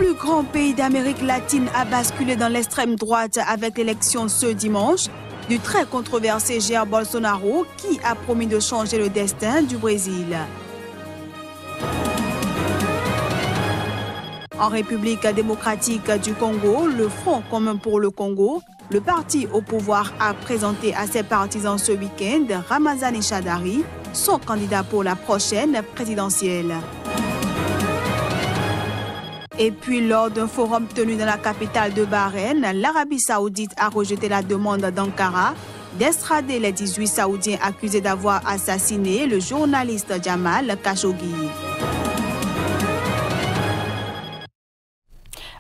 plus grand pays d'Amérique latine a basculé dans l'extrême droite avec l'élection ce dimanche du très controversé Jair Bolsonaro qui a promis de changer le destin du Brésil. En République démocratique du Congo, le Front commun pour le Congo, le parti au pouvoir a présenté à ses partisans ce week-end Ramazani Shadary, son candidat pour la prochaine présidentielle. Et puis, lors d'un forum tenu dans la capitale de Bahreïn, l'Arabie saoudite a rejeté la demande d'Ankara d'extrader les 18 Saoudiens accusés d'avoir assassiné le journaliste Jamal Khashoggi.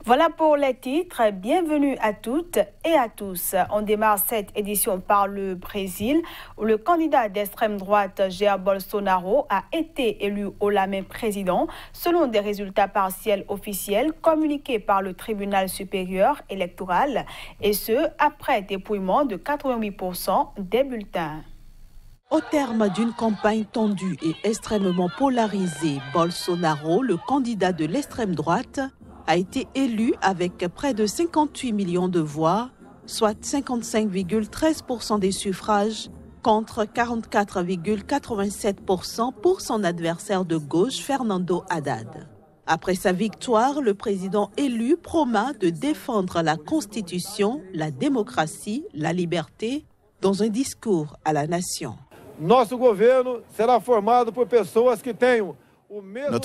Voilà pour les titres. Bienvenue à toutes et à tous. On démarre cette édition par le Brésil, où le candidat d'extrême droite Jair Bolsonaro a été élu au lendemain président, selon des résultats partiels officiels communiqués par le tribunal supérieur électoral, et ce, après dépouillement de 88% des bulletins. Au terme d'une campagne tendue et extrêmement polarisée, Bolsonaro, le candidat de l'extrême droite, a été élu avec près de 58 millions de voix, soit 55,13% des suffrages, contre 44,87% pour son adversaire de gauche, Fernando Haddad. Après sa victoire, le président élu promet de défendre la Constitution, la démocratie, la liberté, dans un discours à la nation. Notre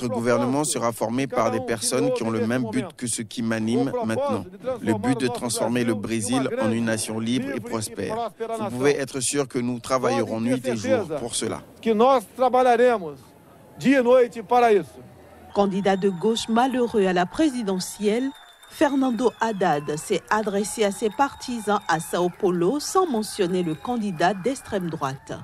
gouvernement sera formé par des personnes qui ont le même but que ce qui m'anime maintenant. Le but de transformer le Brésil en une nation libre et prospère. Vous pouvez être sûr que nous travaillerons nuit et jour pour cela. Candidat de gauche malheureux à la présidentielle, Fernando Haddad s'est adressé à ses partisans à Sao Paulo sans mentionner le candidat d'extrême droite.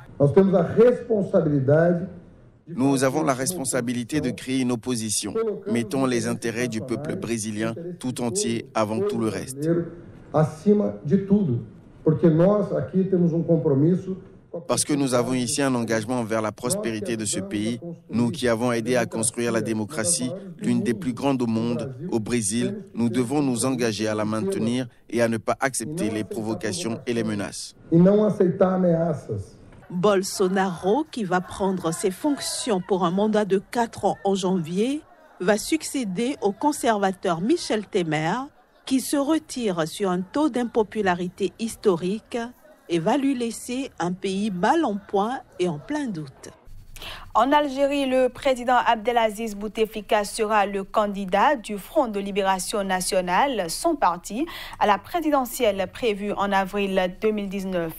Nous avons la responsabilité de créer une opposition. Mettons les intérêts du peuple brésilien tout entier avant tout le reste. Parce que nous avons ici un engagement envers la prospérité de ce pays, nous qui avons aidé à construire la démocratie, l'une des plus grandes au monde, au Brésil, nous devons nous engager à la maintenir et à ne pas accepter les provocations et les menaces. Bolsonaro, qui va prendre ses fonctions pour un mandat de 4 ans en janvier, va succéder au conservateur Michel Temer, qui se retire sur un taux d'impopularité historique et va lui laisser un pays mal en point et en plein doute. En Algérie, le président Abdelaziz Bouteflika sera le candidat du Front de Libération Nationale, son parti, à la présidentielle prévue en avril 2019.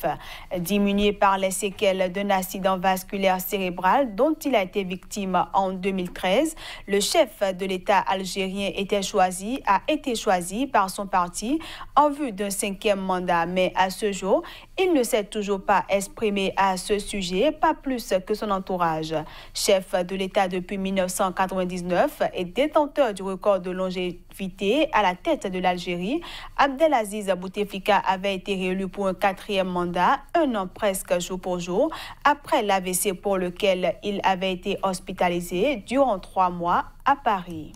Diminué par les séquelles d'un accident vasculaire cérébral dont il a été victime en 2013, le chef de l'État algérien a été choisi par son parti en vue d'un 5e mandat. Mais à ce jour, il ne s'est toujours pas exprimé à ce sujet, pas plus que son entourage. Chef de l'État depuis 1999 et détenteur du record de longévité à la tête de l'Algérie, Abdelaziz Bouteflika avait été réélu pour un 4e mandat, 1 an presque jour pour jour, après l'AVC pour lequel il avait été hospitalisé durant 3 mois à Paris.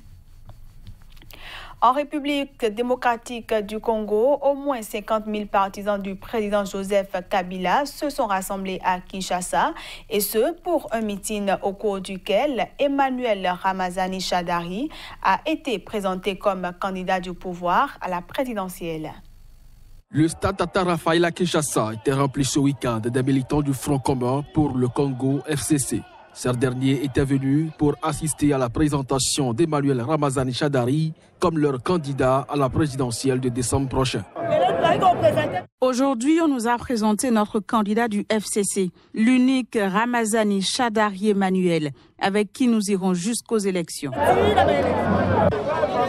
En République démocratique du Congo, au moins 50 000 partisans du président Joseph Kabila se sont rassemblés à Kinshasa, et ce pour un meeting au cours duquel Emmanuel Ramazani Shadary a été présenté comme candidat du pouvoir à la présidentielle. Le stade Tata Raphaël à Kinshasa était rempli ce week-end des militants du Front commun pour le Congo FCC. Ces derniers étaient venus pour assister à la présentation d'Emmanuel Ramazani Shadary comme leur candidat à la présidentielle de décembre prochain. Aujourd'hui, on nous a présenté notre candidat du FCC, l'unique Ramazani Shadary Emmanuel, avec qui nous irons jusqu'aux élections.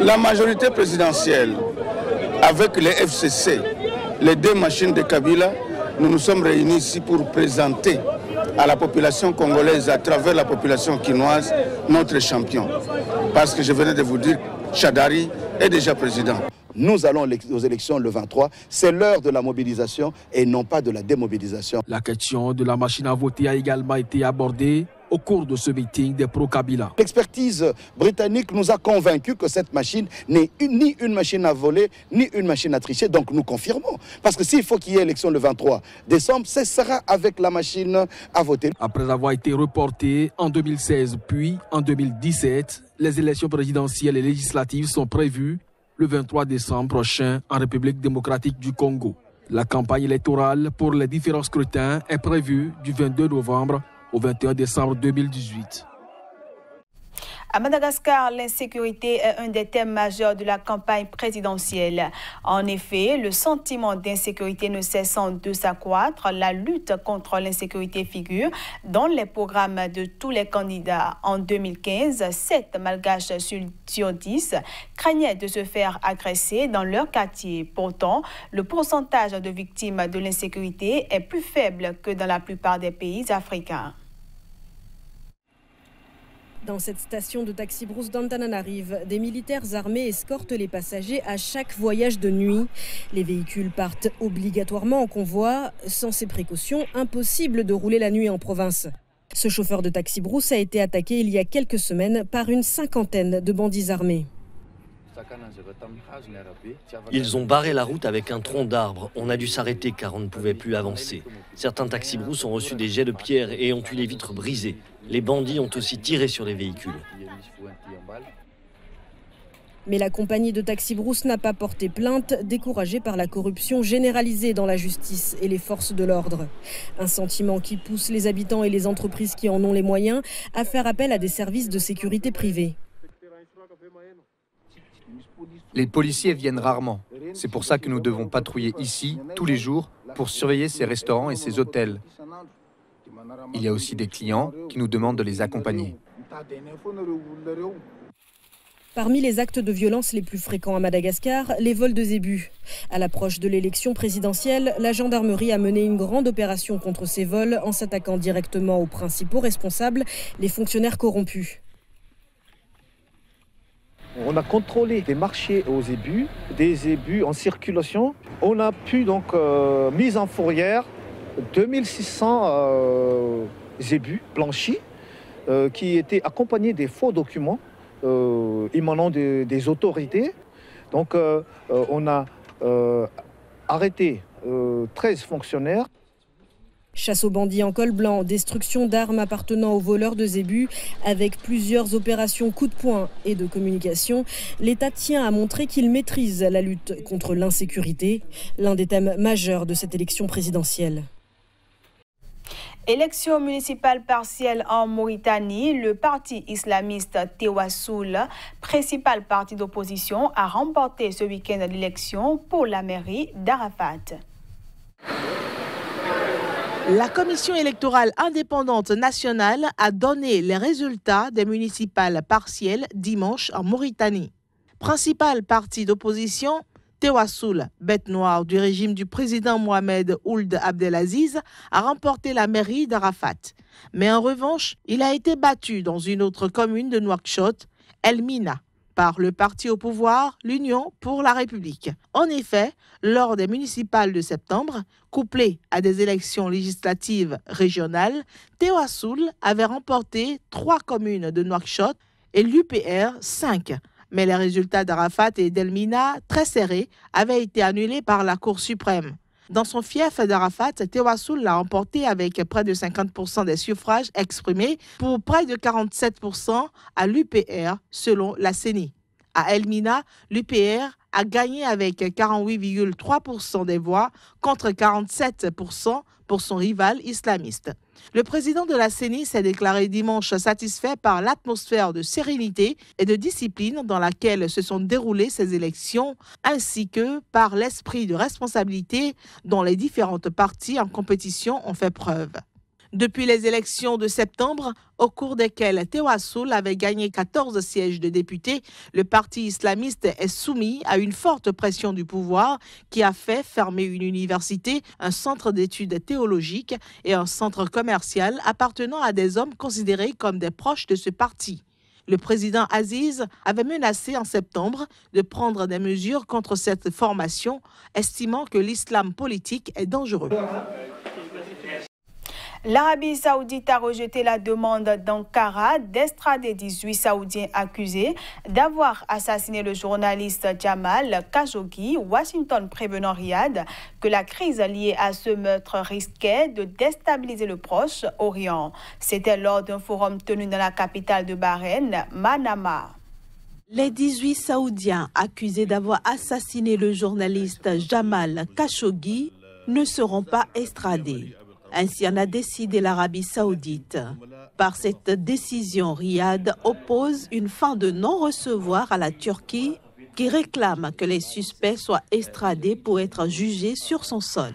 La majorité présidentielle, avec les FCC, les 2 machines de Kabila, nous nous sommes réunis ici pour présenter à la population congolaise, à travers la population quinoise, notre champion. Parce que je venais de vous dire, Shadary est déjà président. Nous allons aux élections le 23. C'est l'heure de la mobilisation et non pas de la démobilisation. La question de la machine à voter a également été abordée. au cours de ce meeting des pro-Kabila. L'expertise britannique nous a convaincus que cette machine n'est ni une machine à voler, ni une machine à tricher. Donc nous confirmons. Parce que s'il faut qu'il y ait élection le 23 décembre, ce sera avec la machine à voter. Après avoir été reporté en 2016 puis en 2017, les élections présidentielles et législatives sont prévues le 23 décembre prochain en République démocratique du Congo. La campagne électorale pour les différents scrutins est prévue du 22 novembre au 21 décembre 2018. À Madagascar, l'insécurité est un des thèmes majeurs de la campagne présidentielle. En effet, le sentiment d'insécurité ne cessant de s'accroître, la lutte contre l'insécurité figure dans les programmes de tous les candidats. En 2015, 7 Malgaches sur 10 craignaient de se faire agresser dans leur quartier. Pourtant, le pourcentage de victimes de l'insécurité est plus faible que dans la plupart des pays africains. Dans cette station de taxi Brousse d'Antananarive, des militaires armés escortent les passagers à chaque voyage de nuit. Les véhicules partent obligatoirement en convoi. Sans ces précautions, impossible de rouler la nuit en province. Ce chauffeur de taxi Brousse a été attaqué il y a quelques semaines par une cinquantaine de bandits armés. Ils ont barré la route avec un tronc d'arbre. On a dû s'arrêter car on ne pouvait plus avancer. Certains taxis Brousse ont reçu des jets de pierre et ont eu les vitres brisées. Les bandits ont aussi tiré sur les véhicules. Mais la compagnie de taxi Brousse n'a pas porté plainte, découragée par la corruption généralisée dans la justice et les forces de l'ordre. Un sentiment qui pousse les habitants et les entreprises qui en ont les moyens à faire appel à des services de sécurité privés. Les policiers viennent rarement. C'est pour ça que nous devons patrouiller ici tous les jours pour surveiller ces restaurants et ces hôtels. Il y a aussi des clients qui nous demandent de les accompagner. Parmi les actes de violence les plus fréquents à Madagascar, les vols de zébus. À l'approche de l'élection présidentielle, la gendarmerie a mené une grande opération contre ces vols en s'attaquant directement aux principaux responsables, les fonctionnaires corrompus. On a contrôlé des marchés aux zébus, des zébus en circulation. On a pu donc mise en fourrière 2600 zébus blanchis qui étaient accompagnés des faux documents émanant des autorités. Donc on a arrêté 13 fonctionnaires. Chasse aux bandits en col blanc, destruction d'armes appartenant aux voleurs de zébus, avec plusieurs opérations coup de poing et de communication, l'État tient à montrer qu'il maîtrise la lutte contre l'insécurité, l'un des thèmes majeurs de cette élection présidentielle. Élection municipale partielle en Mauritanie, le parti islamiste Tewassoul, principal parti d'opposition, a remporté ce week-end l'élection pour la mairie d'Arafat. La commission électorale indépendante nationale a donné les résultats des municipales partielles dimanche en Mauritanie. Principal parti d'opposition, Tewassoul, bête noire du régime du président Mohamed Ould Abdelaziz, a remporté la mairie d'Arafat. Mais en revanche, il a été battu dans une autre commune de Nouakchott, El Mina, par le parti au pouvoir, l'Union pour la République. En effet, lors des municipales de septembre, couplées à des élections législatives régionales, Tewassoul avait remporté 3 communes de Nouakchott et l'UPR 5. Mais les résultats d'Arafat et d'Elmina, très serrés, avaient été annulés par la Cour suprême. Dans son fief d'Arafat, Tewassoul l'a emporté avec près de 50% des suffrages exprimés pour près de 47% à l'UPR, selon la CENI. À Elmina, l'UPR a gagné avec 48,3% des voix contre 47% pour son rival islamiste. Le président de la CENI s'est déclaré dimanche satisfait par l'atmosphère de sérénité et de discipline dans laquelle se sont déroulées ces élections, ainsi que par l'esprit de responsabilité dont les différentes parties en compétition ont fait preuve. Depuis les élections de septembre, au cours desquelles Tewassoul avait gagné 14 sièges de députés, le parti islamiste est soumis à une forte pression du pouvoir qui a fait fermer une université, un centre d'études théologiques et un centre commercial appartenant à des hommes considérés comme des proches de ce parti. Le président Aziz avait menacé en septembre de prendre des mesures contre cette formation, estimant que l'islam politique est dangereux. L'Arabie saoudite a rejeté la demande d'Ankara d'extrader 18 Saoudiens accusés d'avoir assassiné le journaliste Jamal Khashoggi, Washington prévenant Riyad que la crise liée à ce meurtre risquait de déstabiliser le Proche-Orient. C'était lors d'un forum tenu dans la capitale de Bahreïn, Manama. Les 18 Saoudiens accusés d'avoir assassiné le journaliste Jamal Khashoggi ne seront pas extradés. Ainsi en a décidé l'Arabie saoudite. Par cette décision, Riyad oppose une fin de non-recevoir à la Turquie qui réclame que les suspects soient extradés pour être jugés sur son sol.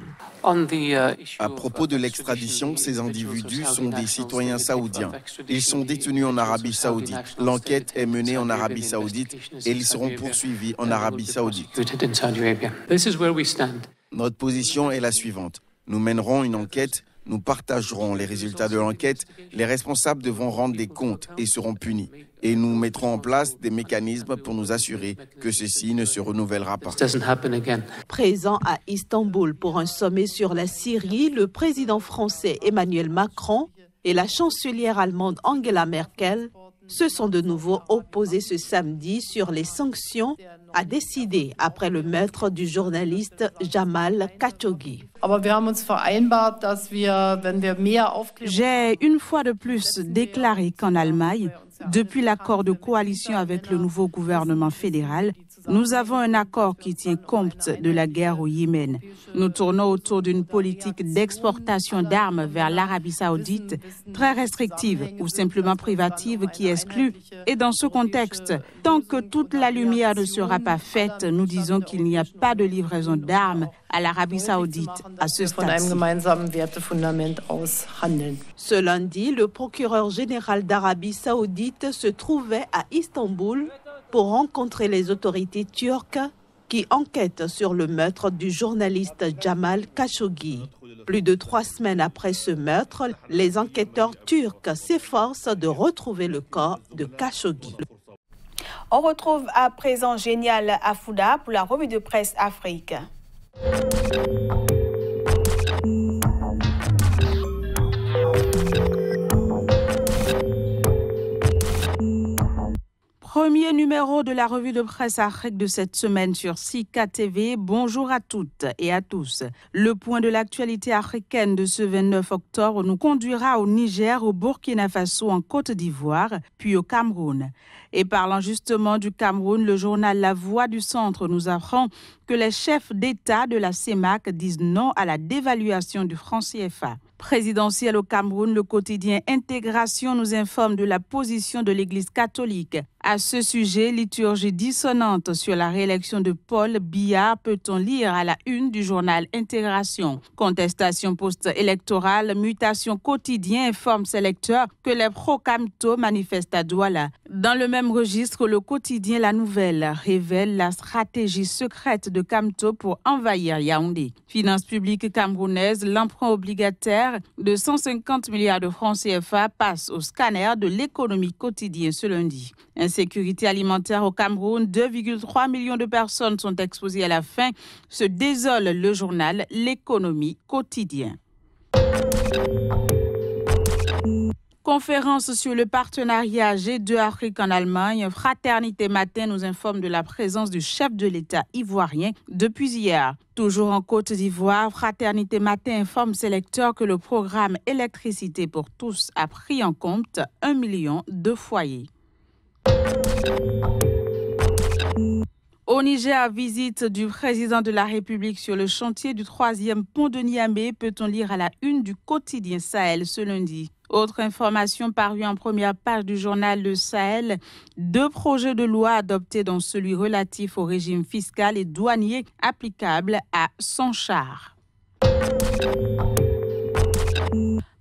À propos de l'extradition, ces individus sont des citoyens saoudiens. Ils sont détenus en Arabie saoudite. L'enquête est menée en Arabie saoudite et ils seront poursuivis en Arabie saoudite. Notre position est la suivante. Nous mènerons une enquête, nous partagerons les résultats de l'enquête, les responsables devront rendre des comptes et seront punis. Et nous mettrons en place des mécanismes pour nous assurer que ceci ne se renouvellera pas. Présent à Istanbul pour un sommet sur la Syrie, le président français Emmanuel Macron et la chancelière allemande Angela Merkel se sont de nouveau opposés ce samedi sur les sanctions à décider après le meurtre du journaliste Jamal Khashoggi. J'ai une fois de plus déclaré qu'en Allemagne, depuis l'accord de coalition avec le nouveau gouvernement fédéral, nous avons un accord qui tient compte de la guerre au Yémen. Nous tournons autour d'une politique d'exportation d'armes vers l'Arabie saoudite très restrictive ou simplement privative qui exclut. Et dans ce contexte, tant que toute la lumière ne sera pas faite, nous disons qu'il n'y a pas de livraison d'armes à l'Arabie saoudite à ce stade-ci. Ce lundi, le procureur général d'Arabie saoudite se trouvait à Istanbul pour rencontrer les autorités turques qui enquêtent sur le meurtre du journaliste Jamal Khashoggi. Plus de 3 semaines après ce meurtre, les enquêteurs turcs s'efforcent de retrouver le corps de Khashoggi. On retrouve à présent Génial Afouda pour la revue de presse Afrique. Premier numéro de la revue de presse Afrique de cette semaine sur Sika TV. Bonjour à toutes et à tous. Le point de l'actualité africaine de ce 29 octobre nous conduira au Niger, au Burkina Faso, en Côte d'Ivoire, puis au Cameroun. Et parlant justement du Cameroun, le journal La Voix du Centre nous apprend que les chefs d'État de la CEMAC disent non à la dévaluation du franc CFA. Présidentiel au Cameroun, le quotidien Intégration nous informe de la position de l'Église catholique. À ce sujet, liturgie dissonante sur la réélection de Paul Biya, peut-on lire à la une du journal Intégration. Contestation post-électorale, mutation quotidien informe ses lecteurs que les pro-Kamto manifestent à Douala. Dans le même registre, le quotidien La Nouvelle révèle la stratégie secrète de Kamto pour envahir Yaoundé. Finances publiques camerounaises, l'emprunt obligataire de 150 milliards de francs CFA passe au scanner de l'économie quotidienne ce lundi. Insécurité alimentaire au Cameroun, 2,3 millions de personnes sont exposées à la faim, se désole le journal L'économie quotidien. Conférence sur le partenariat G2 Afrique en Allemagne. Fraternité Matin nous informe de la présence du chef de l'État ivoirien depuis hier. Toujours en Côte d'Ivoire, Fraternité Matin informe ses lecteurs que le programme Électricité pour tous a pris en compte 1 million de foyers. Au Niger, visite du président de la République sur le chantier du 3e pont de Niamey, peut-on lire à la une du quotidien Sahel ce lundi. Autre information parue en première page du journal Le Sahel, 2 projets de loi adoptés dont celui relatif au régime fiscal et douanier applicable à son char.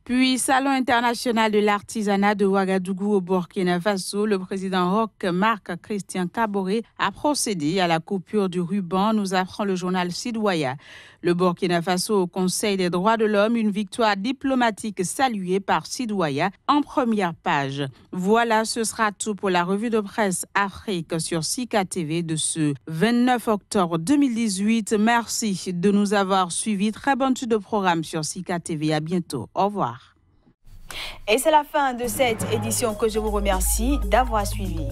Puis, Salon international de l'artisanat de Ouagadougou au Burkina Faso, le président Roch Marc Christian Kaboré a procédé à la coupure du ruban, nous apprend le journal Sidouaya. Le Burkina Faso au Conseil des droits de l'homme, une victoire diplomatique saluée par Sidouaya en première page. Voilà, ce sera tout pour la revue de presse Afrique sur Sika TV de ce 29 octobre 2018. Merci de nous avoir suivis. Très bonne suite de programme sur Sika TV. À bientôt. Au revoir. Et c'est la fin de cette édition que je vous remercie d'avoir suivi.